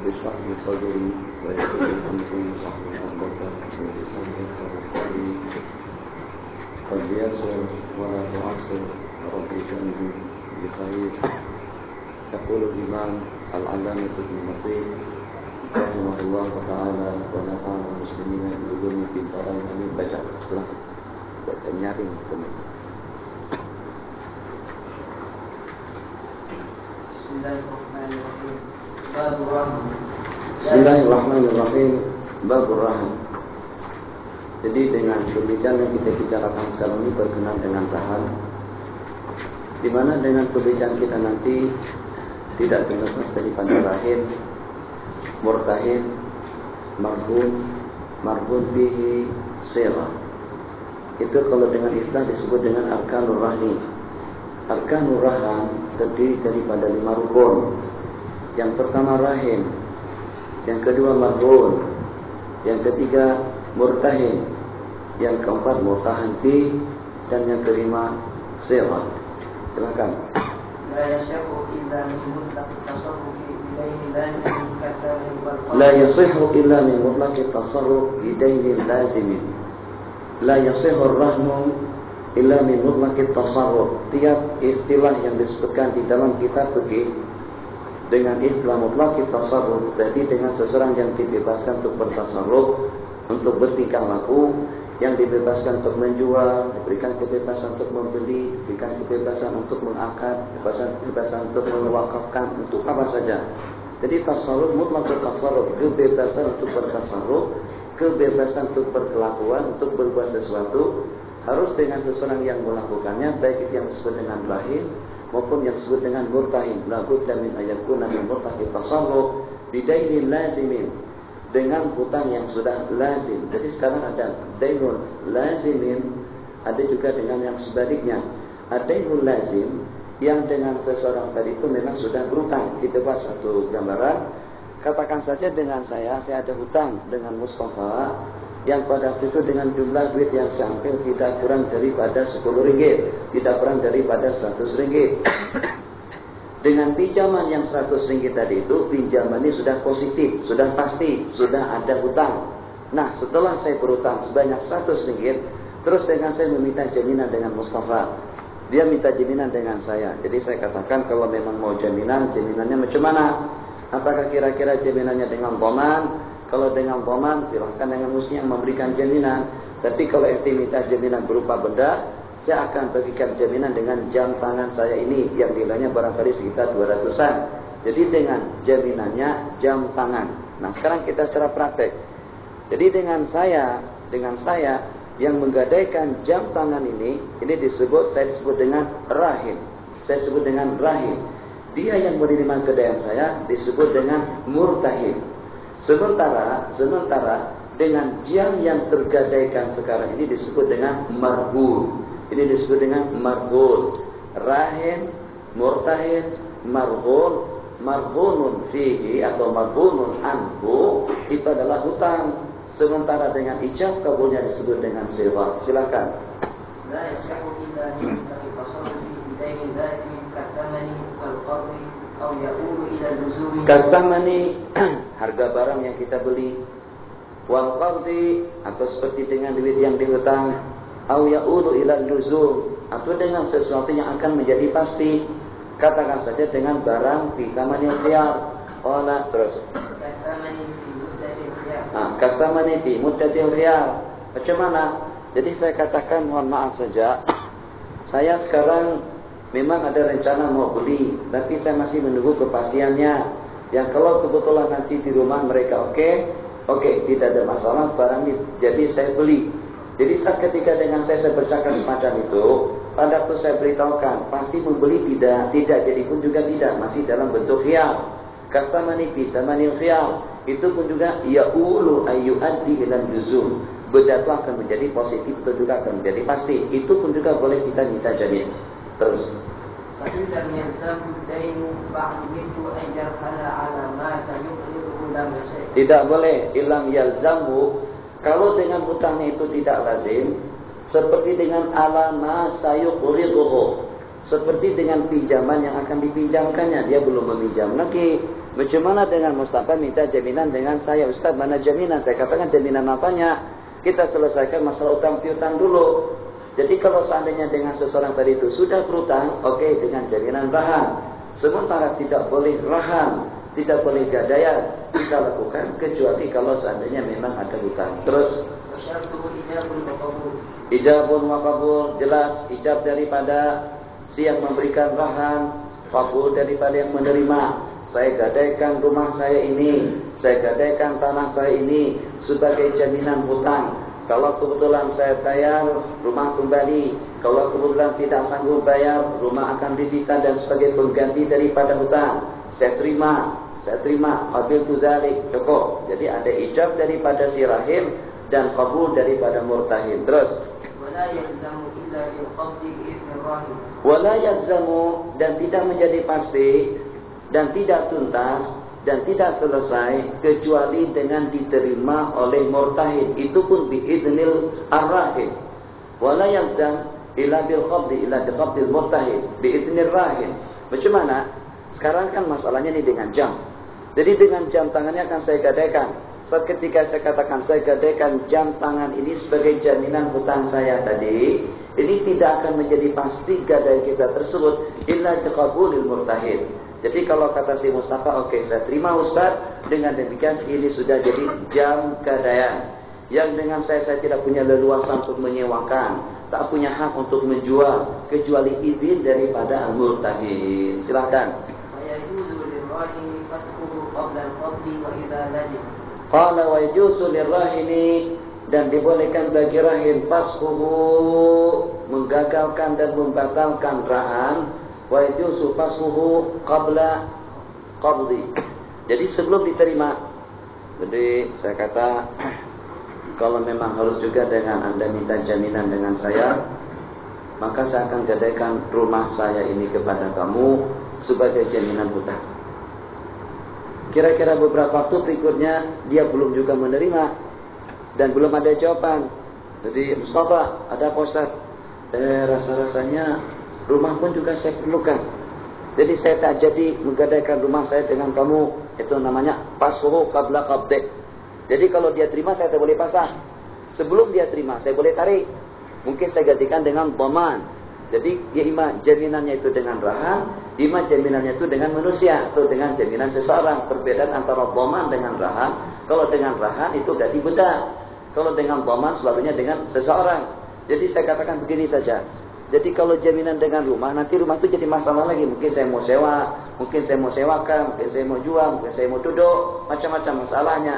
اشرح لي صدري ويسر لي أمري واحلل عقدة من لساني يفقهوا قولي قد يسر ولا تعسر رب اجعلني بخير. يقول الإمام العلامة ابن مطيع رحمه الله تعالى ونفعنا المسلمين بعلومه في الدارين آمين. Baca silakan buat nyaring teman. Bismillahirrahmanirrahim. Babur Rahim. Bismillahirrahmanirrahim. Babur Rahim. Jadi dengan pembicaraan yang kita bicarakan sekarang ini berkenaan dengan rahim, di mana dengan pembicaraan kita nanti tidak terlepas daripada rahim, murtahin, marhum bihi, sirah. Itu kalau dengan istilah disebut dengan arkanur rahmi. Arkanur rahim terdiri daripada 5 rukun. Yang pertama rahim, yang kedua marhum, yang ketiga murtahin, yang keempat murtahan bi, dan yang kelima sirah. Silakan. La yasihhu illa min mutlaqi tasarrufi ilayhi lazimin katsami wal qalb. La yasihhu illa min mutlaqi tasarruf ilayhi lazimin. La yasihhu ar-rahmu illa min mutlaqi tasarruf. Tiap istilah yang disebutkan di dalam kitab fikih dengan istilah mutlaqi tasarruf, berarti dengan seseorang yang dibebaskan untuk bertasarruf, untuk bertingkah laku, yang dibebaskan untuk menjual, diberikan kebebasan untuk membeli, diberikan kebebasan untuk mengakad, kebebasan untuk mewakafkan, untuk apa saja. Jadi tasarruf mutlak tasarruf, kebebasan untuk bertasarruf, kebebasan untuk berkelakuan, untuk berbuat sesuatu, harus dengan seseorang yang melakukannya, baik itu yang disebut dengan rahim maupun yang disebut dengan murtahin. La budda min ayakuna min murtahi tasarruf bidainin lazimin, dengan hutang yang sudah lazim. Jadi sekarang ada dainul lazimin, ada juga dengan yang sebaliknya. Ada dainul lazim yang dengan seseorang tadi itu memang sudah berhutang. Kita buat satu gambaran. Katakan saja dengan saya ada hutang dengan Mustafa yang pada waktu itu dengan jumlah duit yang sampai tidak kurang daripada 10 ringgit, tidak kurang daripada 100 ringgit. Dengan pinjaman yang 100 ringgit tadi itu, pinjaman ini sudah positif, sudah pasti, sudah ada hutang. Nah, setelah saya berhutang sebanyak 100 ringgit, terus dengan saya meminta jaminan dengan Mustafa. Dia minta jaminan dengan saya. Jadi saya katakan kalau memang mau jaminan, jaminannya macam mana? Apakah kira-kira jaminannya dengan dhaman? Kalau dengan dhaman, silahkan dengan muslim yang memberikan jaminan. Tapi kalau ente minta jaminan berupa benda, saya akan bagikan jaminan dengan jam tangan saya ini yang nilainya barangkali sekitar 200-an. Jadi dengan jaminannya jam tangan. Nah, sekarang kita secara praktek. Jadi dengan saya yang menggadaikan jam tangan ini saya disebut dengan rahim. Saya sebut dengan rahim. Dia yang menerima gadaian saya disebut dengan murtahin. Sementara dengan jam yang tergadaikan sekarang ini disebut dengan marhum. Ini disebut dengan marhun. Rahim, murtahin, marhun, marhunun fihi atau marhunun anhu, itu adalah hutang. Sementara dengan ijab kabulnya disebut dengan sewa. Silakan. La yasihhu illa min tasarrufi bidainin lazimin katamani wal qarri aw ya'ulu ila luzumi. Katamani harga barang yang kita beli, wal qardi atau seperti dengan duit yang dihutang, au ya'ulu ila luzum atau dengan sesuatu yang akan menjadi pasti. Katakan saja dengan barang fi thamanil khiyar. Qala terus. Katamani fi muddatil khiyar. Macam mana? Jadi saya katakan mohon maaf saja. Saya sekarang memang ada rencana mau beli, tapi saya masih menunggu kepastiannya. Yang kalau kebetulan nanti di rumah mereka oke, tidak ada masalah barang ini. Jadi saya beli. Jadi saat ketika dengan saya bercakap semacam itu, pada waktu saya beritahukan, pasti membeli tidak jadi pun juga tidak, masih dalam bentuk khiyar. Kasamani fi samanil khiyar, itu pun juga ya'ulu ayyuaddi ila luzum. Benda itu akan menjadi positif atau juga akan menjadi pasti. Itu pun juga boleh kita minta jamin. Terus. Tidak boleh ilam yalzamu. Kalau dengan hutangnya itu tidak lazim, seperti dengan alama sayuqriduhu, seperti dengan pinjaman yang akan dipinjamkannya, dia belum meminjam lagi, Bagaimana dengan Mustafa minta jaminan dengan saya? Ustaz, mana jaminan? Saya katakan jaminan apanya? Kita selesaikan masalah utang piutang dulu. Jadi kalau seandainya dengan seseorang tadi itu sudah berutang, oke, dengan jaminan rahan. Sementara tidak boleh rahan, tidak boleh gadaian kita lakukan kecuali kalau seandainya memang ada hutang. Terus ijabun wa qabul, jelas ijab daripada si yang memberikan rahan, qabul daripada yang menerima. Saya gadaikan rumah saya ini, saya gadaikan tanah saya ini sebagai jaminan hutang. Kalau kebetulan saya bayar, rumah kembali. Kalau kebetulan tidak sanggup bayar, rumah akan disita dan sebagai pengganti daripada hutang. Saya terima. Qabil tu dzalik, cukup. Jadi ada ijab daripada si rahim dan qabul daripada murtahin. Terus wala yalzamu, dan tidak menjadi pasti dan tidak tuntas dan tidak selesai kecuali dengan diterima oleh murtahid, itu pun biidznil ar-rahim. Wala yalzam illa bil qabdi illa bi qabdil murtahid biidznir rahim. Bagaimana? Sekarang kan masalahnya ini dengan jam. Jadi dengan jam tangannya akan saya gadaikan. Saat ketika saya katakan saya gadaikan jam tangan ini sebagai jaminan hutang saya tadi, ini tidak akan menjadi pasti gadai kita tersebut illa bi qabulil murtahid. Jadi kalau kata si Mustafa, oke, saya terima Ustaz, dengan demikian ini sudah jadi jam gadaian. Yang dengan saya tidak punya leluasa untuk menyewakan, tak punya hak untuk menjual kecuali izin daripada al-murtahid. Silakan. Qala wa yajuzu lirrahini, dan dibolehkan bagi rahim fasquhu, menggagalkan dan membatalkan rahan. Wa yajuzu fasquhu qabla qabdi. Jadi sebelum diterima. Jadi saya kata, kalau memang harus juga dengan Anda minta jaminan dengan saya, maka saya akan gadaikan rumah saya ini kepada kamu sebagai jaminan hutang. Kira-kira beberapa waktu berikutnya dia belum juga menerima dan belum ada jawaban. Jadi Mustafa, ada apa Ustaz? Rasa-rasanya rumah pun juga saya perlukan. Jadi saya tak jadi menggadaikan rumah saya dengan kamu. Itu namanya pasruh qabla qabdi. Jadi kalau dia terima saya tak boleh pasang. Sebelum dia terima saya boleh tarik. Mungkin saya gantikan dengan dhaman. Jadi ya ima jaminannya itu dengan rahan, ima jaminannya itu dengan manusia atau dengan jaminan seseorang. Perbedaan antara dhaman dengan rahan. Kalau dengan rahan itu ganti benda. Kalau dengan dhaman selalunya dengan seseorang. Jadi saya katakan begini saja. Jadi kalau jaminan dengan rumah, nanti rumah itu jadi masalah lagi. Mungkin saya mau sewa, mungkin saya mau sewakan, mungkin saya mau jual, mungkin saya mau duduk, macam-macam masalahnya.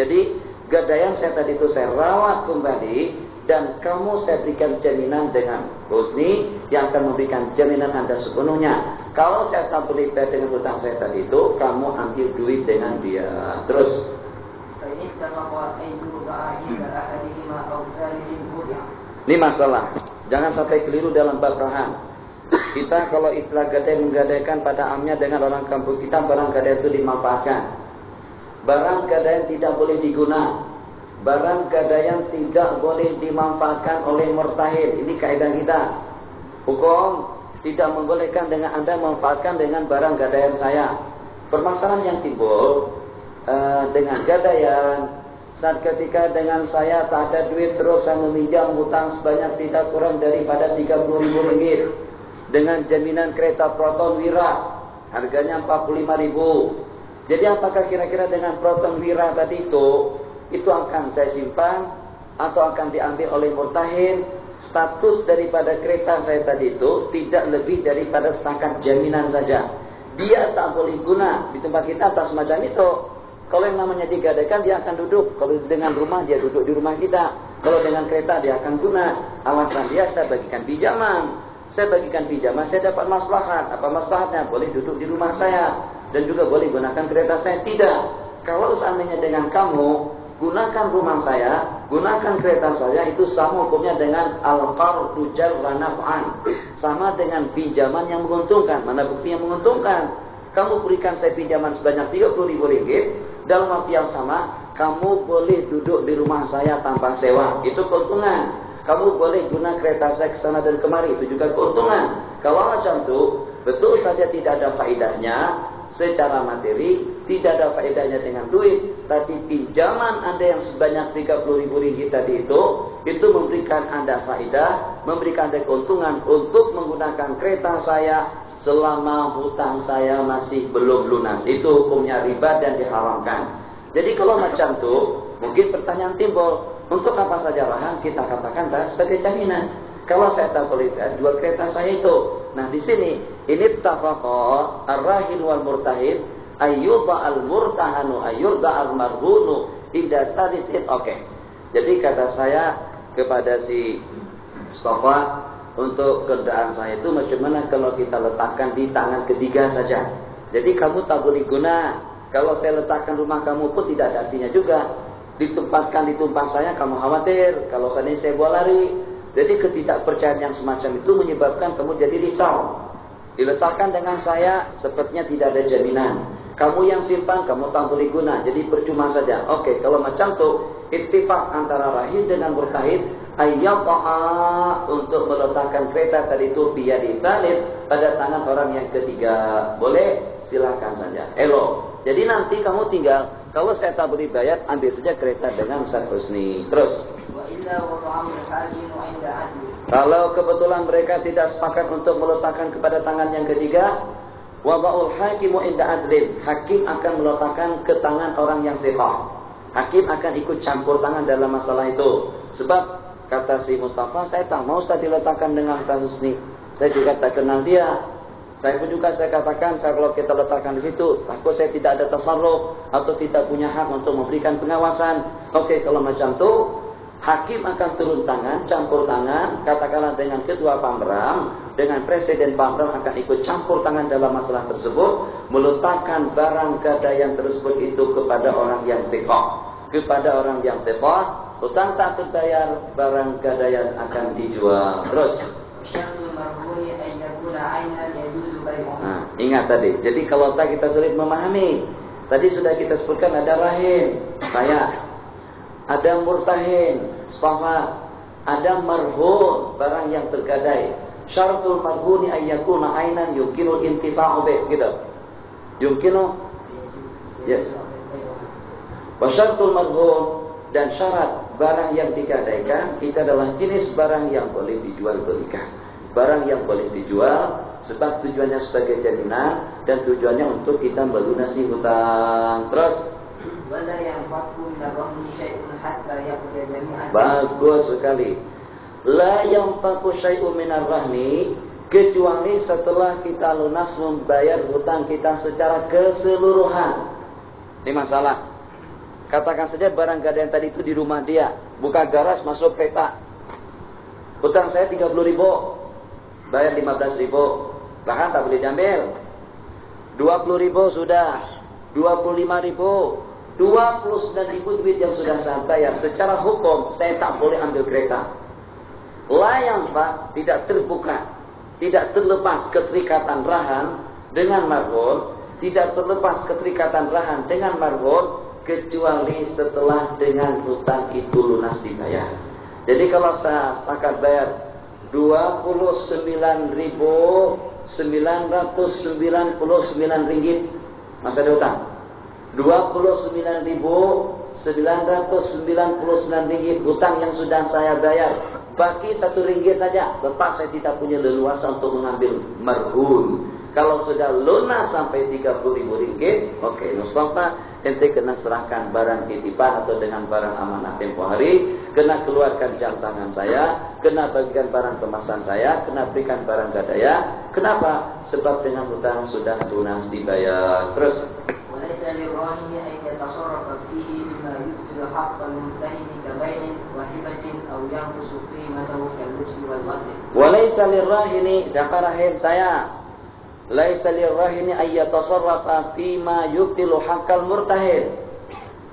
Jadi gadaian saya tadi itu saya rawat kembali, dan kamu saya berikan jaminan dengan husni yang akan memberikan jaminan Anda sepenuhnya. Kalau saya tak terlibat dengan hutang saya tadi itu, kamu ambil duit dengan dia. Terus ini masalah. Jangan sampai keliru dalam bab rahan. Kita kalau istilah gadai menggadaikan pada amnya dengan orang kampung kita, barang gadai itu dimanfaatkan. Barang gadaian tidak boleh diguna. Barang gadaian tidak boleh dimanfaatkan oleh murtahid. Ini kaidah kita. Hukum tidak membolehkan dengan Anda memanfaatkan dengan barang gadaian saya. Permasalahan yang timbul dengan gadaian, saat ketika dengan saya tak ada duit, terus saya meminjam hutang sebanyak tidak kurang daripada 30.000 ringgit dengan jaminan kereta Proton Wira, harganya 45.000. Jadi apakah kira-kira dengan Proton Wira tadi itu akan saya simpan atau akan diambil oleh murtahin? Status daripada kereta saya tadi itu tidak lebih daripada setakat jaminan saja. Dia tak boleh guna di tempat kita atas semacam itu. Kalau yang namanya digadaikan, dia akan duduk. Kalau dengan rumah, dia duduk di rumah kita. Kalau dengan kereta, dia akan guna. Alasan dia, saya bagikan pinjaman. Saya bagikan pinjaman, saya dapat maslahat. Apa maslahatnya? Boleh duduk di rumah saya. Dan juga boleh gunakan kereta saya. Tidak. Kalau seandainya dengan kamu, gunakan rumah saya, gunakan kereta saya, itu sama hukumnya dengan al-qardu jarra naf'an. Sama dengan pinjaman yang menguntungkan. Mana bukti yang menguntungkan? Kamu berikan saya pinjaman sebanyak 30.000 ringgit. Dalam waktu yang sama, kamu boleh duduk di rumah saya tanpa sewa. Itu keuntungan. Kamu boleh guna kereta saya ke sana dan kemari. Itu juga keuntungan. Kalau macam itu, betul saja tidak ada faedahnya. secara materi, tidak ada faedahnya dengan duit, tapi pinjaman Anda yang sebanyak 30.000 ringgit tadi itu memberikan Anda faedah, memberikan Anda keuntungan untuk menggunakan kereta saya selama hutang saya masih belum lunas. Itu hukumnya riba dan diharamkan. Jadi kalau macam itu, mungkin pertanyaan timbul, untuk apa saja rahan kita katakan sebagai jaminan? Kalau saya tak boleh jual kereta saya itu. Nah di sini ini tafaqa ar-rahin wal murtahid ayyudha al-murtahanu ayyurda al-marhunu idza tadit. Oke. Jadi kata saya kepada si Mustafa, untuk kendaraan saya itu bagaimana kalau kita letakkan di tangan ketiga saja. Jadi kamu tak boleh guna. Kalau saya letakkan rumah kamu pun tidak ada artinya juga. Ditempatkan di tumpang saya, kamu khawatir kalau saya bawa lari. Jadi ketidakpercayaan yang semacam itu menyebabkan kamu jadi risau. Diletakkan dengan saya, sepertinya tidak ada jaminan. Kamu yang simpan, kamu tak boleh guna. Jadi percuma saja. Oke, kalau macam itu, ittifaq antara rahim dengan murtahid, ayyata'a untuk meletakkan kereta tadi itu biyadi tsalits pada tangan orang yang ketiga. Boleh? Silakan saja. Elo. Jadi nanti kamu tinggal, kalau saya tak beri bayar, ambil saja kereta dengan Ustaz Husni. Terus. Kalau kebetulan mereka tidak sepakat untuk meletakkan kepada tangan yang ketiga, wada'ul hakimu inda adlin. Hakim akan meletakkan ke tangan orang yang thiqah. Hakim akan ikut campur tangan dalam masalah itu. Sebab kata si Mustafa, saya tak mau Ustaz diletakkan dengan Ustaz Husni. Saya juga tak kenal dia. Saya pun juga saya katakan, kalau kita letakkan di situ, takut saya tidak ada tasarruf atau tidak punya hak untuk memberikan pengawasan. Oke, kalau macam itu, hakim akan turun tangan, campur tangan, katakanlah dengan ketua Pamram, dengan presiden Pamram akan ikut campur tangan dalam masalah tersebut, meletakkan barang gadaian tersebut itu kepada orang yang thiqah. Kepada orang yang thiqah, hutang tak terbayar, barang gadaian akan dijual. Terus. Nah, ingat tadi. Jadi kalau tak kita sulit memahami, tadi sudah kita sebutkan ada rahim, saya, ada murtahin, safa, ada marhun, barang yang tergadai. Syaratul marhuni ayyakuna ainan yumkinu intifa'u bih, gitu. Yumkinu, ya. Wa syaratul marhun, dan syarat barang yang digadaikan itu adalah jenis barang yang boleh dijual belikan. Barang yang boleh dijual sebab tujuannya sebagai jaminan dan tujuannya untuk kita melunasi hutang. Terus bagus sekali. La yanfaqu syai'un minar rahmi, kecuali setelah kita lunas membayar hutang kita secara keseluruhan. Ini masalah. Katakan saja barang gadaian tadi itu di rumah dia, buka garas masuk kereta. Hutang saya 30.000. Bayar 15.000, bahkan tak boleh diambil. 20.000 sudah, 25.000, 29.000 duit yang sudah saya bayar. Secara hukum saya tak boleh ambil kereta. Layang pak, tidak terbuka, tidak terlepas keterikatan rahan dengan marhun, tidak terlepas keterikatan rahan dengan marhun kecuali setelah dengan hutang itu lunas dibayar. Jadi kalau saya sepakat bayar 29.999 ringgit, masa ada hutang. 29.999 ringgit hutang yang sudah saya bayar. Baki 1 ringgit saja, lepas saya tidak punya leluasa untuk mengambil marhun. Kalau sudah lunas sampai 30.000 ringgit, oke, Mustafa, ente kena serahkan barang titipan atau dengan barang amanah tempoh hari, kena keluarkan jam tangan saya, kena bagikan barang kemasan saya, kena berikan barang gadaya. Kenapa? Sebab dengan hutang sudah lunas dibayar. Terus. Walaysa lirrahini, siapa rahim saya? Laisa lirrahini ayyatasarrafa fima yubtilu haqqal murtahid.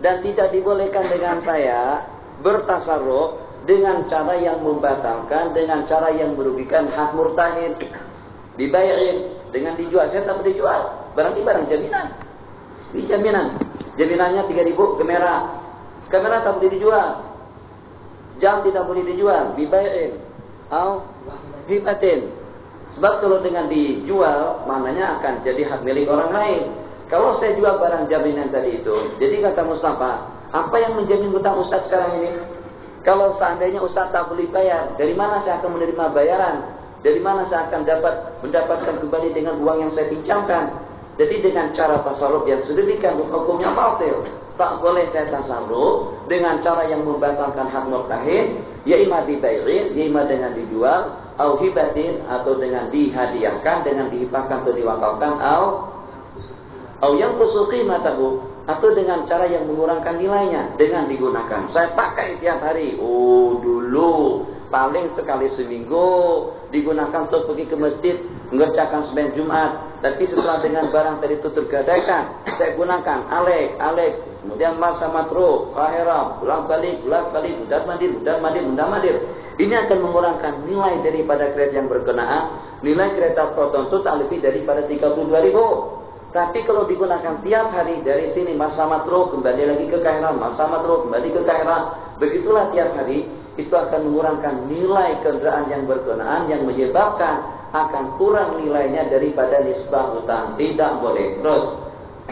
Dan tidak dibolehkan dengan saya bertasarruf dengan cara yang membatalkan, dengan cara yang merugikan hak murtahid. Dibayarin dengan dijual, saya tak boleh jual. Barang ini barang jaminan. Ini jaminan. Jaminannya 3.000 kamera. Kamera tak boleh dijual. Jam tidak boleh dijual. Dibayarin. Au hibatin. Sebab kalau dengan dijual, maknanya akan jadi hak milik orang lain. Kalau saya jual barang jaminan tadi itu, jadi kata Mustafa, apa yang menjamin hutang Ustaz sekarang ini? Kalau seandainya Ustaz tak boleh bayar, dari mana saya akan menerima bayaran? Dari mana saya akan mendapatkan kembali dengan uang yang saya pinjamkan? Jadi dengan cara tasarruf yang sedemikian hukumnya batil. Tak boleh saya tasarruf dengan cara yang membatalkan hak murtahin, ya imma dibai'in, ya imma dengan dijual, au hibatin, atau dengan dihadiahkan, dengan dihibahkan atau diwakafkan, au yang kusuki matahu, atau dengan cara yang mengurangkan nilainya dengan digunakan. Saya pakai tiap hari. Oh, dulu paling sekali seminggu digunakan untuk pergi ke masjid mengerjakan sembahyang Jumat. Tapi setelah dengan barang tadi itu tergadaikan, saya gunakan alek, kemudian masa matro, kahera, bolak-balik, mudar mandir. Ini akan mengurangkan nilai daripada kereta yang berkenaan. Nilai kereta proton itu tak lebih daripada 32.000. Tapi kalau digunakan tiap hari dari sini masa matro kembali lagi ke Kairah, masa matro kembali ke Kairah, begitulah tiap hari, itu akan mengurangkan nilai kendaraan yang berkenaan yang menyebabkan akan kurang nilainya daripada nisbah hutang. Tidak boleh. Terus.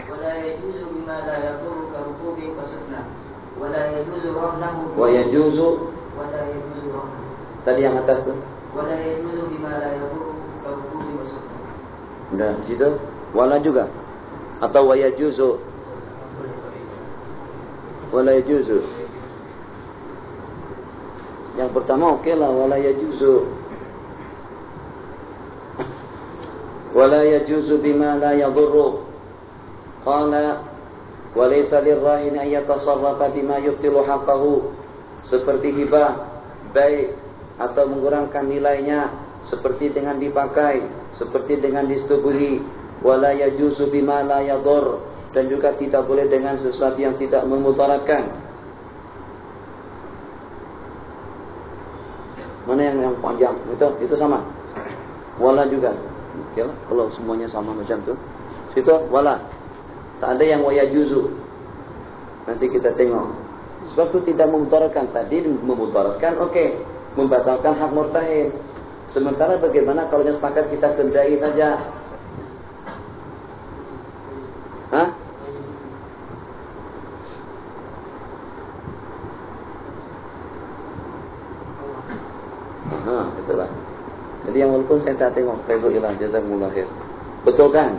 Wala yajuzu bima la yadurru ka rukubin fasadna. Wala yajuzu rahnahu. Wa yajuzu. Wala yajuzu rahnahu. Tadi yang atas tu. Wala yajuzu bima la yadurru ka rukubin fasadna. Udah di situ. Wala juga atau wa yajuzu. Wala yajuzu. Yang pertama oke lah, wala yajuzu. Wala yajuzu bima la yadurru. Qala wa laysa lirrahin an yatasarrafa bima yubtilu haqqahu. Seperti hibah, baik atau mengurangkan nilainya, seperti dengan dipakai, seperti dengan disetubui. Wala yajuzu bima la yadur, dan juga tidak boleh dengan sesuatu yang tidak memudaratkan. Mana yang panjang? Itu sama. Wala juga. Oke, kalau semuanya sama macam tu. Situ wala. Tak ada yang wa yajuzu. Nanti kita tengok. Sebab itu tidak memudaratkan. Tadi memudaratkan, oke, membatalkan hak murtahin. Sementara bagaimana kalau yang sepakat kita kendai saja? Hah? Itulah. Jadi yang walaupun saya tak tengok Faizu ilah jazakumullah khair. Betul kan?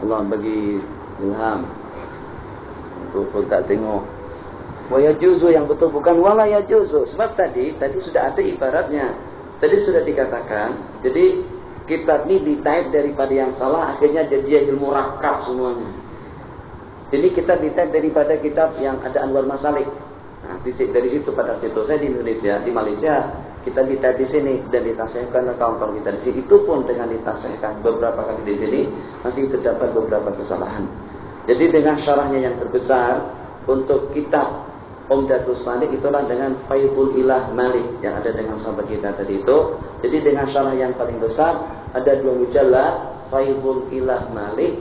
Allah bagi ilham. Betul tak tengok. Wa yajuzu yang betul bukan wala yajuzu. Sebab tadi sudah ada ibaratnya. Tadi sudah dikatakan. Jadi kitab ini ditaip daripada yang salah, akhirnya jadi ilmu rakab semuanya. Ini kitab ditaip daripada kitab yang ada Anwar Masalik. Nah, dari situ pada situ saya di Indonesia, di Malaysia, kita ditaip di sini dan ditasihkan oleh kawan-kawan kita di sini. Itu pun dengan ditasihkan beberapa kali di sini masih terdapat beberapa kesalahan. Jadi dengan syarahnya yang terbesar untuk kitab Umdatus Salik itulah dengan Faidul Ilah Malik yang ada dengan sahabat kita tadi itu. Jadi dengan syarah yang paling besar ada 2 mujallad Faidul Ilah Malik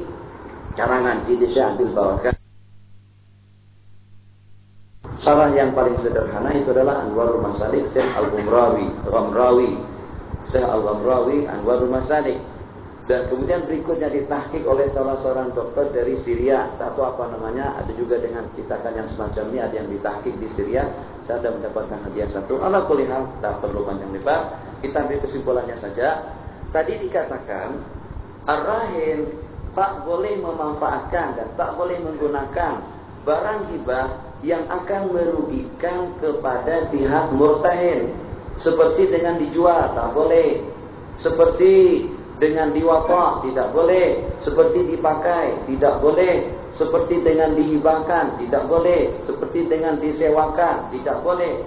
karangan Sidi Syekh Abdul Bawakan. Syarah yang paling sederhana itu adalah Anwarul Masalik Syekh Al-Ghamrawi Syekh Al-Ghamrawi Anwarul Masalik. Dan kemudian berikutnya ditahqiq oleh salah seorang dokter dari Syria, tak tahu apa namanya, ada juga dengan cetakan yang semacam ini, ada yang ditahqiq di Syria. Saya sudah mendapatkan hadiah 1. Ala kulli hal, tak perlu panjang lebar, kita ambil kesimpulannya saja. Tadi dikatakan ar-rahin tak boleh memanfaatkan dan tak boleh menggunakan barang hibah yang akan merugikan kepada pihak murtahin, seperti dengan dijual tak boleh, seperti dengan diwakaf tidak boleh, seperti dipakai tidak boleh, seperti dengan dihibahkan tidak boleh, seperti dengan disewakan tidak boleh.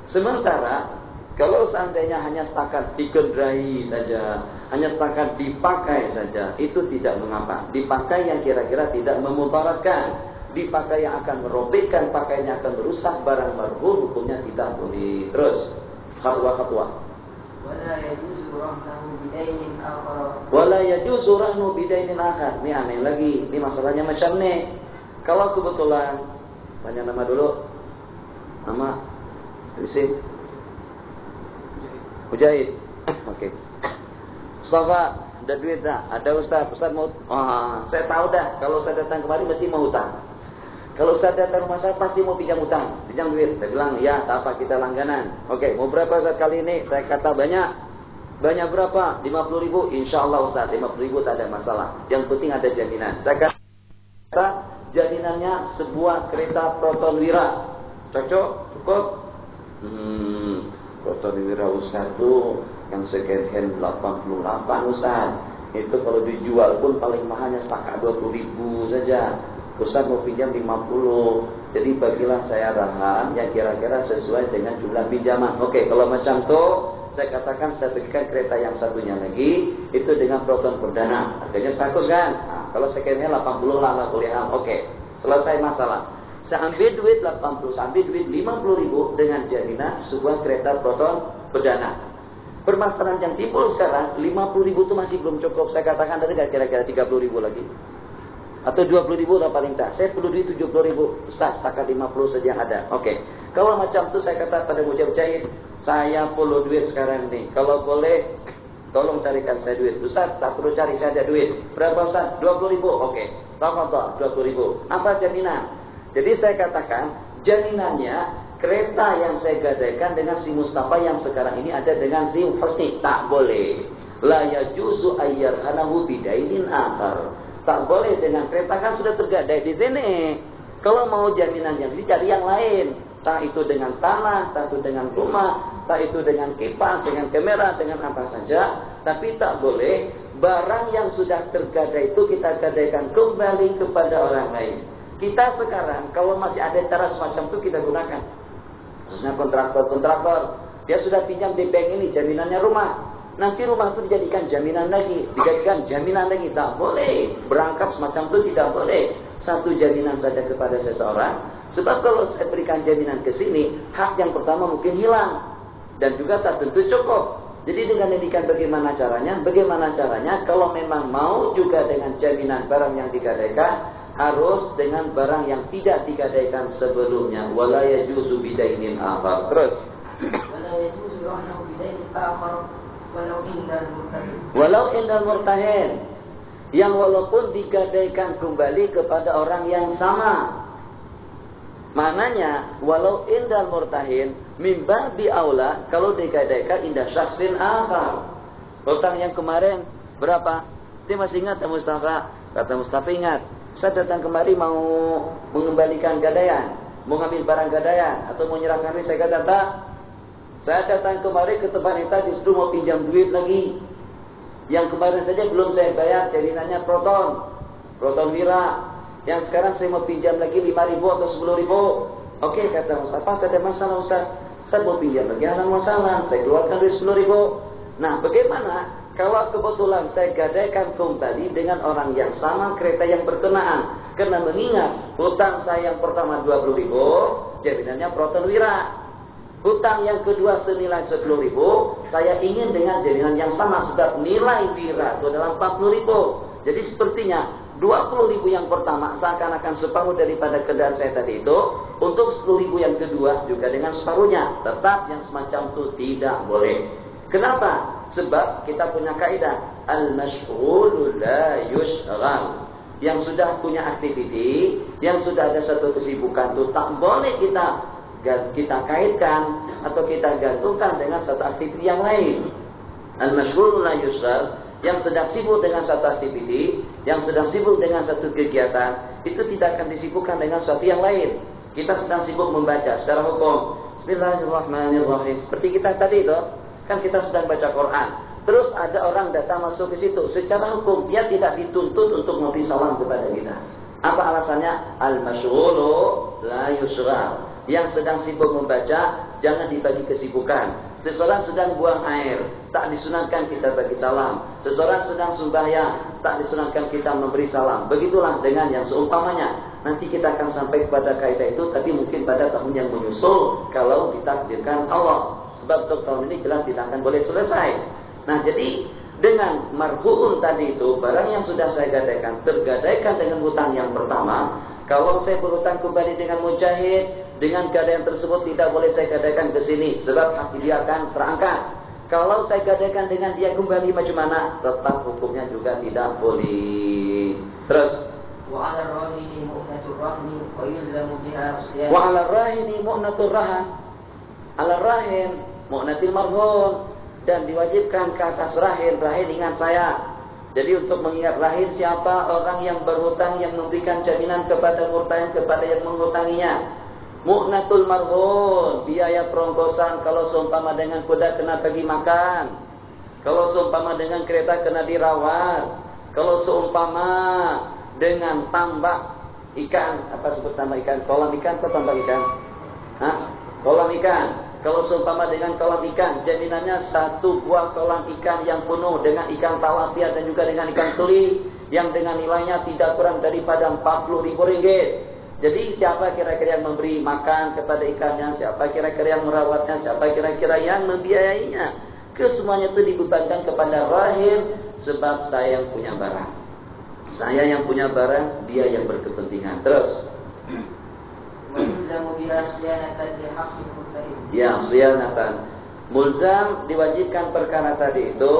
Sementara kalau seandainya hanya setakat dikendarai saja, hanya setakat dipakai saja, itu tidak mengapa. Dipakai yang kira-kira tidak memudaratkan, dipakai yang akan merobekkan, pakai yang akan merusak barang marhum, hukumnya tidak boleh. Terus fatwa. Wala yajuzu rahnahu bidainin akhar. Wala yajuzu rahnu bidainin akhar. Ini aneh lagi. Ini masalahnya macam ni. Kalau kebetulan, tanya nama dulu. Nama, isim. Mujahid. Okey. Mustafa, ada duit dah? Ada Ustaz. Ustaz mau, saya tahu dah. Kalau saya datang kemari mesti mau hutang. Kalau Ustaz datang rumah saya pasti mau pinjam hutang, pinjam duit. Saya bilang, ya tak apa, kita langganan. Oke, mau berapa Ustaz kali ini? Saya kata banyak. Banyak berapa? 50.000. Insya Allah Ustaz, 50.000 tak ada masalah. Yang penting ada jaminan. Saya kata jaminannya sebuah kereta Proton Wira. Cocok? Cukup? Proton Wira Ustaz tuh yang second hand 88 Ustaz. Itu kalau dijual pun paling mahalnya setakat 20.000 saja. Ustaz mau pinjam 50. Jadi bagilah saya arahan yang kira-kira sesuai dengan jumlah pinjaman. Oke, kalau macam itu saya katakan saya berikan kereta yang satunya lagi itu dengan Proton perdana. Harganya 100 kan? Nah, kalau second hand 80 lah kuliah. Oke, selesai masalah. Saya ambil duit 80, saya ambil duit 50.000 dengan jaminan sebuah kereta Proton perdana. Permasalahan yang timbul sekarang, 50.000 itu masih belum cukup. Saya katakan tadi kira-kira 30.000 lagi. Atau 20.000 lah paling tak. Saya perlu duit 70.000. Ustaz, setakat 50 saja yang ada. Oke. Kalau macam tu saya kata pada Mujahid, saya perlu duit sekarang ni. Kalau boleh, tolong carikan saya duit. Ustaz, tak perlu cari, saya ada duit. Berapa Ustaz? 20.000. Oke. Tafadhal, 20.000. Apa jaminan? Jadi saya katakan, jaminannya kereta yang saya gadaikan dengan si Mustafa yang sekarang ini ada dengan si Husni. Tak boleh. La yajuzu ayyarhanahu bidainin akhar. Tak boleh dengan kereta kan sudah tergadai di sini. Kalau mau jaminannya dicari yang lain. Tak itu dengan tanah, tak itu dengan rumah, tak itu dengan kipas, dengan kamera, dengan apa saja. Tapi tak boleh barang yang sudah tergadai itu kita gadaikan kembali kepada orang lain. Kita sekarang kalau masih ada cara semacam itu kita gunakan. Khususnya kontraktor, dia sudah pinjam di bank ini jaminannya rumah. Nanti rumah itu dijadikan jaminan lagi, tak boleh. Berangkat semacam itu tidak boleh. Satu jaminan saja kepada seseorang. Sebab kalau saya berikan jaminan ke sini, hak yang pertama mungkin hilang dan juga tak tentu cukup. Jadi dengan demikian bagaimana caranya? Bagaimana caranya? Kalau memang mau juga dengan jaminan barang yang digadaikan, harus dengan barang yang tidak digadaikan sebelumnya. Wala yajuzu bidainin akhar. Terus. Wala yajuzu rahnahu bidainin akhar walau indal murtahin. Walau indal murtahin. Yang walaupun digadaikan kembali kepada orang yang sama. Maknanya walau indal murtahin mimba bi aula kalau digadaikan indah syaksin akhar. Hutang yang kemarin berapa? Dia masih ingat Mustafa? Kata Mustafa ingat. Saya datang kemari mau mengembalikan gadaian, mau ngambil barang gadaian atau mau nyerahkan ini. Saya kata tak. Saya datang kemari ke tempat ini tadi justru mau pinjam duit lagi. Yang kemarin saja belum saya bayar jaminannya Proton Wira. Yang sekarang saya mau pinjam lagi 5.000 atau 10.000. Oke, kata Mustafa, ada masalah Ustaz. Saya mau pinjam lagi, ada masalah. Saya keluarkan duit 10.000. Nah, bagaimana kalau kebetulan saya gadaikan kembali dengan orang yang sama kereta yang berkenaan? Karena mengingat hutang saya yang pertama 20.000, jaminannya Proton Wira. Hutang yang kedua senilai 10.000, saya ingin dengan jaminan yang sama sebab nilai Wira itu adalah 40.000. Jadi sepertinya 20.000 yang pertama seakan-akan separuh daripada kendaraan saya tadi itu. Untuk 10.000 yang kedua juga dengan separuhnya. Tetap yang semacam itu tidak boleh. Kenapa? Sebab kita punya kaidah al-mashghulu la yushghal. Yang sudah punya aktiviti, yang sudah ada satu kesibukan itu tak boleh kita kaitkan atau kita gantungkan dengan satu aktiviti yang lain. Al-mashghulu la yushghal, yang sedang sibuk dengan satu aktiviti, yang sedang sibuk dengan satu kegiatan, itu tidak akan disibukkan dengan sesuatu yang lain. Kita sedang sibuk membaca secara hukum. Bismillahirrahmanirrahim. Seperti kita tadi itu, kan kita sedang baca Quran. Terus ada orang datang masuk ke situ. Secara hukum dia tidak dituntut untuk memberi salam kepada kita. Apa alasannya? Al-mashghulu la yushghal. Yang sedang sibuk membaca jangan dibagi kesibukan. Seseorang sedang buang air, tak disunatkan kita bagi salam. Seseorang sedang sembahyang, tak disunatkan kita memberi salam. Begitulah dengan yang seumpamanya. Nanti kita akan sampai kepada kaidah itu, tapi mungkin pada tahun yang menyusul kalau ditakdirkan Allah. Sebab untuk tahun ini jelas tidak akan boleh selesai. Nah, jadi dengan marhuun tadi itu, barang yang sudah saya gadaikan, tergadaikan dengan hutang yang pertama. Kalau saya berhutang kembali dengan Mujahid, dengan gadaian tersebut tidak boleh saya gadaikan ke sini, sebab hak dia akan terangkat. Kalau saya gadaikan dengan dia kembali bagaimana? Tetap hukumnya juga tidak boleh. Terus وعلى الراهن مؤنة الرهن ويلزم بها صيانة. وعلى الراهن مؤنة الرهن. Ala rahin mu'natil marhun, dan diwajibkan ke atas rahin ingat saya. Jadi untuk mengingat rahin siapa? Orang yang berhutang yang memberikan jaminan kepada murtahin kepada yang menghutanginya. Mu'natul marhun, biaya perongkosan kalau seumpama dengan kuda kena bagi makan. Kalau seumpama dengan kereta kena dirawat. Kalau seumpama dengan tambak ikan, apa sebut tambak ikan? Kolam ikan atau tambak ikan? Hah? Kolam ikan. Kalau seumpama dengan kolam ikan, jaminannya satu buah kolam ikan yang penuh dengan ikan talapia dan juga dengan ikan tuli yang dengan nilainya tidak kurang daripada 40.000 ringgit. Jadi siapa kira-kira yang memberi makan kepada ikannya, siapa kira-kira yang merawatnya, siapa kira-kira yang membiayainya. Kesemuanya itu dibebankan kepada rahin, sebab saya yang punya barang. Saya yang punya barang, dia yang berkepentingan. Terus ya, siyanatan. Mulzam diwajibkan perkara tadi itu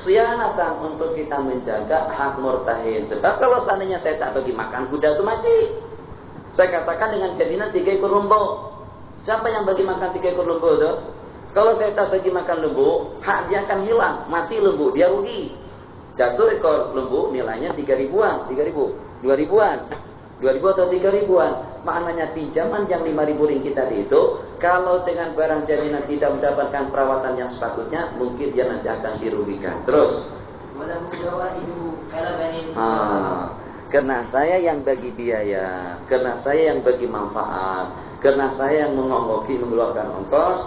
siyanatan untuk kita menjaga hak murtahin. Sebab kalau seandainya saya tak bagi makan kuda itu mati. Saya katakan dengan jaminan 3 ekor lembu. Siapa yang bagi makan 3 ekor lembu itu? Kalau saya tak bagi makan lembu, hak dia akan hilang. Mati lembu, dia rugi. Jatuh ekor lembu nilainya 3.000-an, 3.000, 2.000-an. 2.000 atau 3.000-an. Maknanya pinjaman yang 5.000 ringgit tadi itu, kalau dengan barang jaminan tidak mendapatkan perawatan yang sepatutnya, mungkin dia nanti akan dirugikan. Terus karena saya yang bagi biaya, karena saya yang bagi manfaat, karena saya yang mengongkoki mengeluarkan ongkos,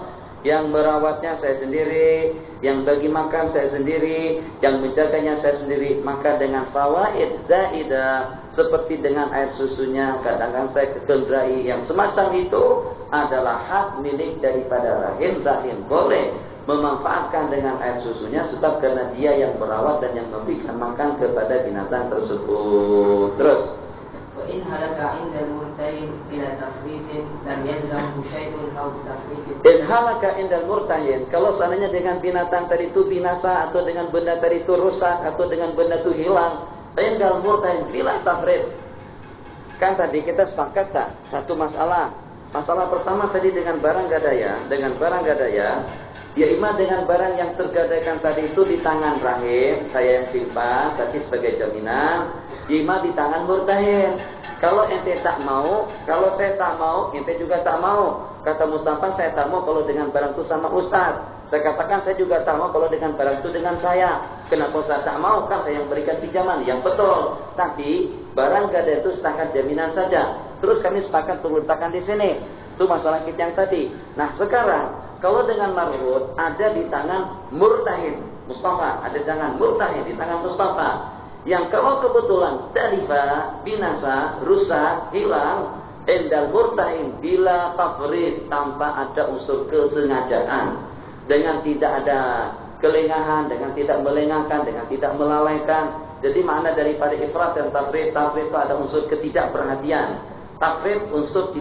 yang merawatnya saya sendiri, yang bagi makan saya sendiri, yang menjaganya saya sendiri, maka dengan fawaid zaidah seperti dengan air susunya, kadang-kadang saya kekendrai yang semacam itu adalah hak milik daripada rahin. Rahin boleh memanfaatkan dengan air susunya sebab karena dia yang merawat dan yang memberikan makan kepada binatang tersebut. Terus وإن هلك عند المرتهن إلى تصريف لم يلزمه شيء أو تصريف. In halaka indal murtahin, kalau seandainya dengan binatang tadi itu binasa atau dengan benda tadi itu rusak atau dengan benda itu hilang, indal murtahin bila tafrid. Kan tadi kita sepakat tak? Satu masalah. Masalah pertama tadi dengan barang gadaya, ya ima dengan barang yang tergadaikan tadi itu di tangan rahim, saya yang simpan tapi sebagai jaminan, ima di tangan murtahin. Kalau ente tak mau, kalau saya tak mau, ente juga tak mau. Kata Mustafa, saya tak mau kalau dengan barang itu sama Ustaz. Saya katakan saya juga tak mau kalau dengan barang itu dengan saya. Kenapa saya tak mau? Kan saya yang berikan pinjaman. Yang betul. Tapi barang gadai itu setakat jaminan saja. Terus kami sepakat untuk letakkan di sini. Itu masalah kita yang tadi. Nah sekarang kalau dengan marhud ada di tangan murtahin Mustafa, ada di tangan murtahin di tangan Mustafa. Yang kalau kebetulan talifa, binasa, rusak, hilang, endal murtahin bila tafrid, tanpa ada unsur kesengajaan, dengan tidak ada kelengahan, dengan tidak melengahkan, dengan tidak melalaikan. Jadi makna daripada ifrat dan tafrid itu ada unsur ketidakperhatian. Tafrid unsur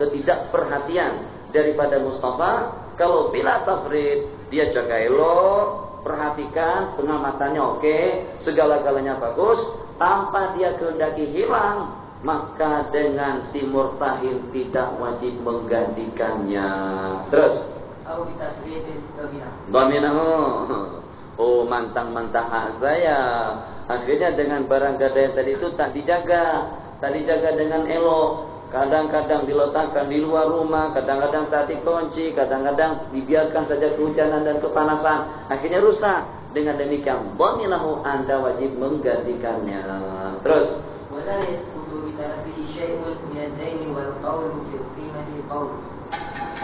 ketidakperhatian daripada Mustafa. Kalau bila tafrid dia jaga elok, perhatikan, pengamatannya oke, segala-galanya bagus, tanpa dia kehendaki hilang, maka dengan si murtahin tidak wajib menggantikannya. Terus oh mantang-mantang hak saya. Akhirnya dengan barang gadai tadi itu tak dijaga dengan elok. Kadang-kadang diletakkan di luar rumah, kadang-kadang tak dikunci, kadang-kadang dibiarkan saja kehujanan dan kepanasan, akhirnya rusak. Dengan demikian, dhaminahu, Anda wajib menggantikannya. Terus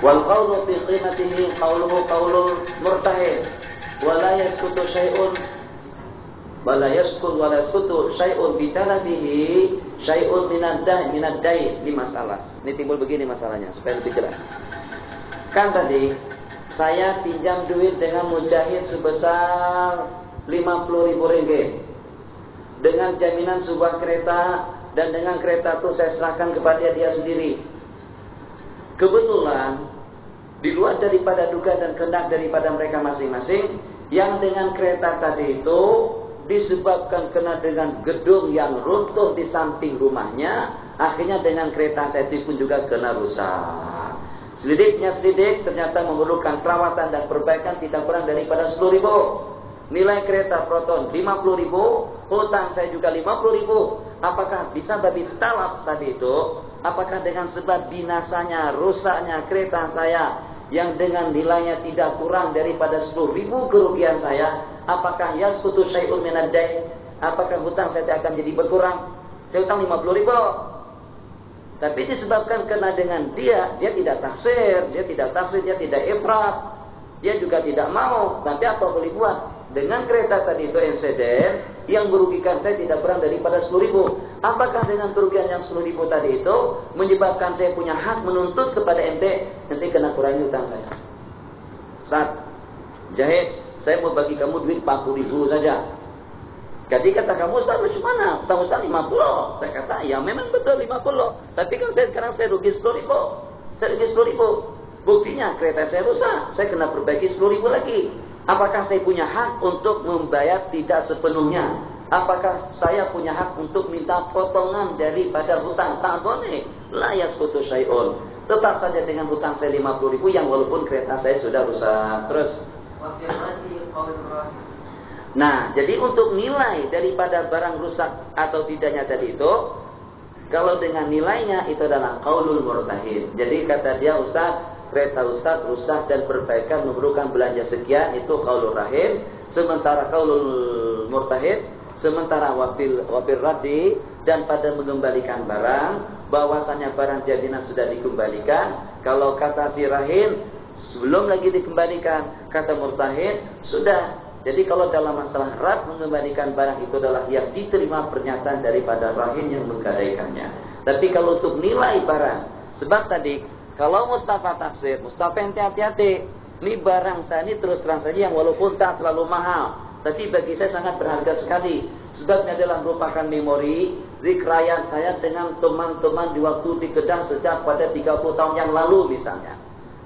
wal qawlu fi qimatihi qawluhu qawlul murtahin wa la yasqutu syai'un wala yasqutu syai'un bi talabihi syai'un minad dain. Ini masalah. Ini timbul begini masalahnya supaya lebih jelas. Kan tadi saya pinjam duit dengan mujahid sebesar 50.000 ringgit dengan jaminan sebuah kereta, dan dengan kereta itu saya serahkan kepada dia sendiri. Kebetulan di luar daripada duga dan kehendak daripada mereka masing-masing, yang dengan kereta tadi itu disebabkan kena dengan gedung yang runtuh di samping rumahnya, akhirnya dengan kereta tadi pun juga kena rusak. Selidiknya selidik, ternyata memerlukan perawatan dan perbaikan tidak kurang daripada 10.000. Nilai kereta Proton 50.000, hutang saya juga 50.000. Apakah bisa babi talab tadi itu? Apakah dengan sebab binasanya, rusaknya kereta saya yang dengan nilainya tidak kurang daripada 10.000 kerugian saya, apakah yasqutu syai'un minad dain? Apakah hutang saya akan jadi berkurang? Saya hutang 50.000. Tapi disebabkan kena dengan dia tidak taksir, dia tidak ifrat, dia juga tidak mau. Tapi apa boleh buat? Dengan kereta tadi itu insiden yang merugikan saya tidak kurang daripada 10.000. Apakah dengan kerugian yang 10.000 tadi itu menyebabkan saya punya hak menuntut kepada ente kena kurangi hutang saya? Saat Jahid, saya mau bagi kamu duit 40.000 saja. Jadi kata kamu Ustaz, mana? Utang Ustaz 50. Saya kata, ya memang betul 50. Tapi kan sekarang saya rugi 10.000. Saya rugi 10.000. Buktinya kereta saya rusak. Saya kena perbaiki 10.000 lagi. Apakah saya punya hak untuk membayar tidak sepenuhnya? Apakah saya punya hak untuk minta potongan daripada hutang? Tak boleh. La yasqutu syai'un. Tetap saja dengan hutang saya 50.000 yang walaupun kereta saya sudah rusak. Terus. Nah, jadi untuk nilai daripada barang rusak atau tidaknya tadi itu, kalau dengan nilainya itu adalah qaulul murtahid. Jadi kata dia, Ustaz, kereta Ustaz rusak dan perbaikan memerlukan belanja sekian, itu qaulul rahim. Sementara qaulul murtahid, sementara wafil raddi, dan pada mengembalikan barang, bahwasanya barang jaminan sudah dikembalikan. Kalau kata si rahim, sebelum lagi dikembalikan, kata murtahid, sudah. Jadi kalau dalam masalah rad mengembalikan barang itu adalah yang diterima pernyataan daripada rahim yang menggadaikannya. Tapi kalau untuk nilai barang, sebab tadi kalau Mustafa taksir, Mustafa ente hati-hati. Ini barang saya ini terus terang saja yang walaupun tak terlalu mahal, tapi bagi saya sangat berharga sekali. Sebabnya adalah merupakan memori zikrayan saya dengan teman-teman di waktu di Kedah sejak pada 30 tahun yang lalu misalnya.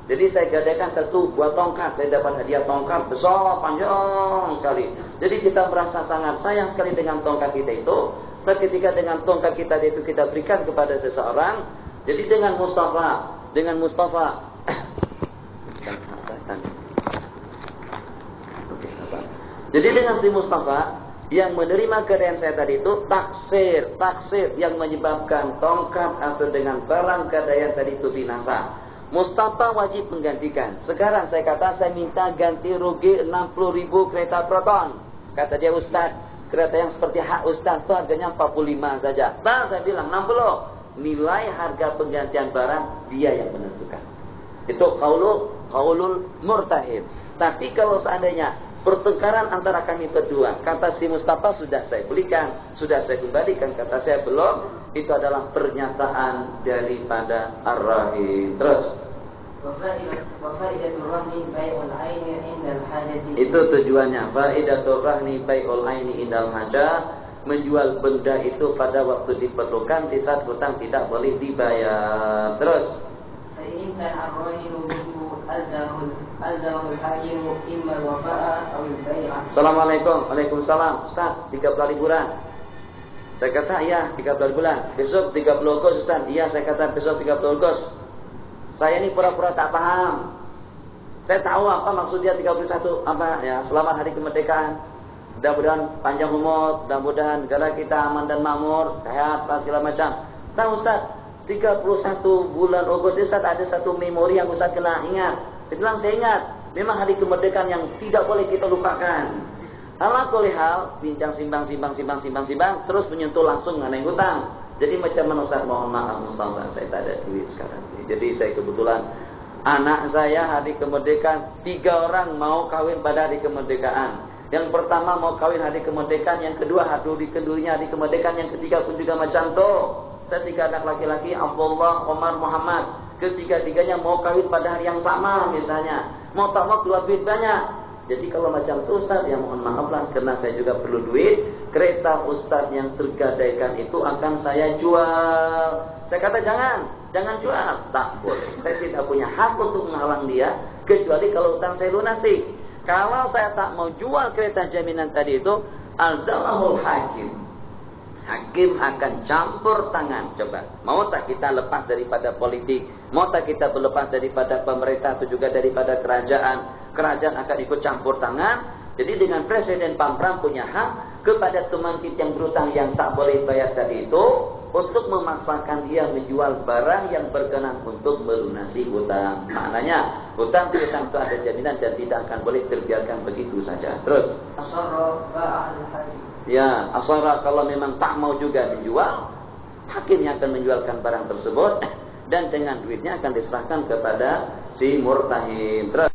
Jadi saya gadaikan satu buah tongkat. Saya dapat hadiah tongkat besar, panjang sekali. Jadi kita merasa sangat sayang sekali dengan tongkat kita itu. Seketika dengan tongkat kita itu kita berikan kepada seseorang. Jadi dengan Mustafa. Jadi dengan si Mustafa yang menerima keadaan saya tadi itu taksir yang menyebabkan tongkat atau dengan barang keadaan tadi itu binasa. Mustafa wajib menggantikan. Sekarang saya kata saya minta ganti rugi 60.000 kereta Proton. Kata dia, Ustaz, kereta yang seperti hak Ustaz itu harganya 45 saja. Nah, saya bilang 60. Nilai harga penggantian barang dia yang menentukan. Itu qaulul murtahid. Tapi kalau seandainya pertengkaran antara kami berdua, kata si Mustafa sudah saya belikan, sudah saya kembalikan, kata saya belum, itu adalah pernyataan daripada ar-rahim. Terus itu tujuannya. Faidatul rahni bai'ul aini indal hajah, menjual benda itu pada waktu diperlukan, di saat hutang tidak boleh dibayar. Terus Assalamualaikum. Waalaikumsalam. Ustaz, 30 bulan. Saya kata iya 30 bulan. Besok 30 Agustus Ustaz. Iya, saya kata besok 30 Agustus. Saya ini pura-pura tak paham. Saya tahu apa maksud dia 31. Apa ya, selamat hari kemerdekaan. Mudah-mudahan panjang umur, mudah-mudahan negara kita aman dan makmur, sehat, segala macam. Tahu Ustaz, 31 bulan Agustus Ustaz ada satu memori yang Ustaz kena ingat. Saya bilang saya ingat. Memang hari kemerdekaan yang tidak boleh kita lupakan. Ala kulli hal, bincang simbang, terus menyentuh langsung mengenai hutang. Jadi macam mana Ustaz, mohon maaf Mustafa, saya tak ada duit sekarang. Jadi saya kebetulan anak saya hari kemerdekaan 3 orang mau kawin pada hari kemerdekaan. Yang pertama mau kawin hari kemerdekaan, yang kedua kedua hari kemerdekaan, yang ketiga pun juga macam tu. Saya 3 anak laki-laki, Abdullah, Omar, Muhammad. Ketiga-tiganya mau kawin pada hari yang sama misalnya. Mau keluar duit banyak. Jadi kalau macam itu Ustaz, ya mohon maaf lah, karena saya juga perlu duit. kereta Ustadz yang tergadaikan itu akan saya jual. Saya kata jangan jual. Tak boleh. Saya tidak punya hak untuk menghalang dia, kecuali kalau utang saya lunasi. Kalau saya tak mau jual kereta jaminan tadi itu, alzamahul hakim. Hakim akan campur tangan. Coba, mau tak kita lepas daripada politik? Mau tak kita berlepas daripada pemerintah atau juga daripada kerajaan? Kerajaan akan ikut campur tangan. Jadi dengan Presiden Pampram punya hak kepada teman kita yang berutang yang tak boleh bayar tadi itu, untuk memaksakan dia menjual barang yang berkenan untuk melunasi hutang. Maknanya hutang piutang itu ada jaminan dan tidak akan boleh terbiarkan begitu saja. Terus ya, asara kalau memang tak mau juga menjual, hakimnya akan menjualkan barang tersebut dan dengan duitnya akan diserahkan kepada si murtahin. Terus